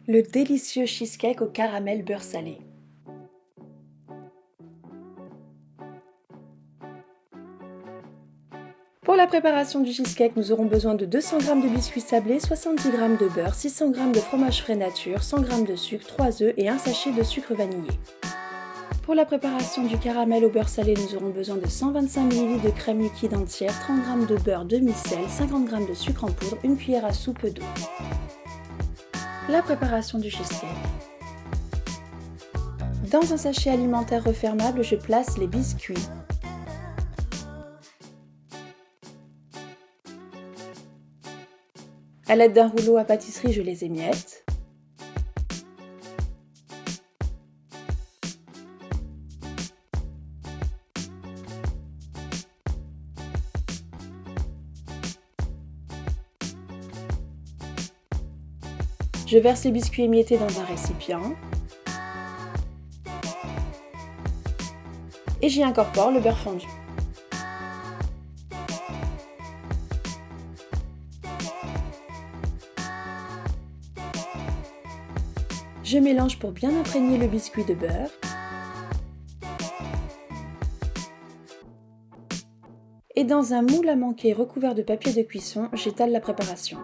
Le délicieux cheesecake au caramel beurre salé. Pour la préparation du cheesecake, nous aurons besoin de 200 g de biscuits sablés, 70 g de beurre, 600 g de fromage frais nature, 100 g de sucre, 3 œufs et un sachet de sucre vanillé. Pour la préparation du caramel au beurre salé, nous aurons besoin de 125 ml de crème liquide entière, 30 g de beurre demi-sel, 50 g de sucre en poudre, une cuillère à soupe d'eau. La préparation du cheesecake. Dans un sachet alimentaire refermable, je place les biscuits. À l'aide d'un rouleau à pâtisserie, je les émiette. Je verse les biscuits émiettés dans un récipient. Et j'y incorpore le beurre fondu. Je mélange pour bien imprégner le biscuit de beurre. Et dans un moule à manquer recouvert de papier de cuisson, j'étale la préparation.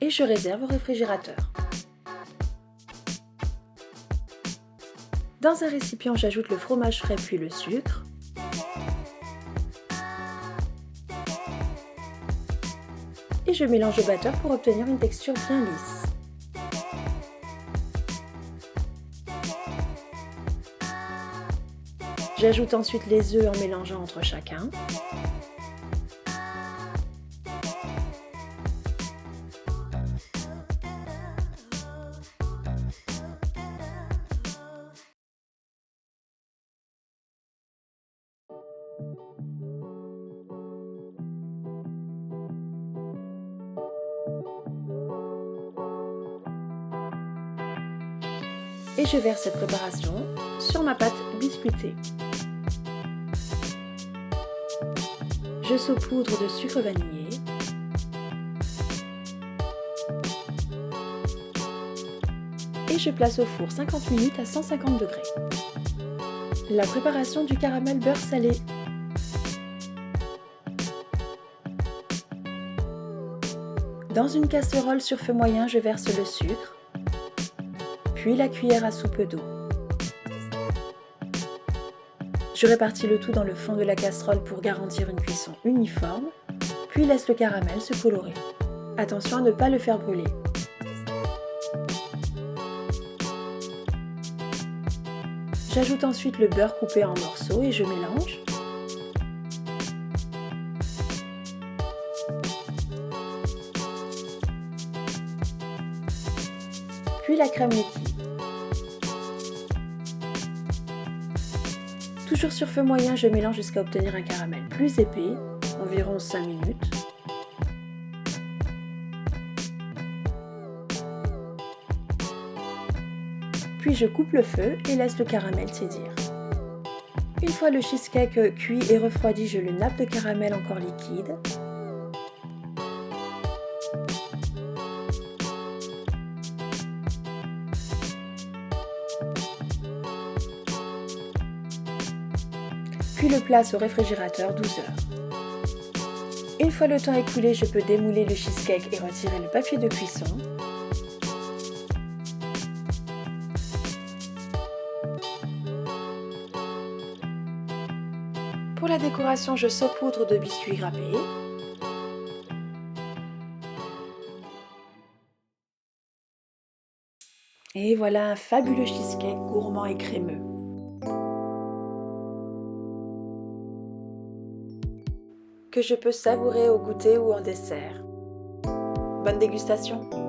Et je réserve au réfrigérateur. Dans un récipient, j'ajoute le fromage frais puis le sucre. Et je mélange le batteur pour obtenir une texture bien lisse. J'ajoute ensuite les œufs en mélangeant entre chacun. Et je verse cette préparation sur ma pâte biscuitée. Je saupoudre de sucre vanillé. Et je place au four 50 minutes à 150 degrés. La préparation du caramel beurre salé. Dans une casserole sur feu moyen, je verse le sucre, puis la cuillère à soupe d'eau. Je répartis le tout dans le fond de la casserole pour garantir une cuisson uniforme, puis laisse le caramel se colorer. Attention à ne pas le faire brûler. J'ajoute ensuite le beurre coupé en morceaux et je mélange. Puis la crème liquide. Toujours sur feu moyen, je mélange jusqu'à obtenir un caramel plus épais, environ 5 minutes. Puis je coupe le feu et laisse le caramel tiédir. Une fois le cheesecake cuit et refroidi, je le nappe de caramel encore liquide. Puis le place au réfrigérateur 12 heures. Une fois le temps écoulé, je peux démouler le cheesecake et retirer le papier de cuisson. Pour la décoration, je saupoudre de biscuits râpés. Et voilà un fabuleux cheesecake gourmand et crémeux. Que je peux savourer au goûter ou en dessert. Bonne dégustation!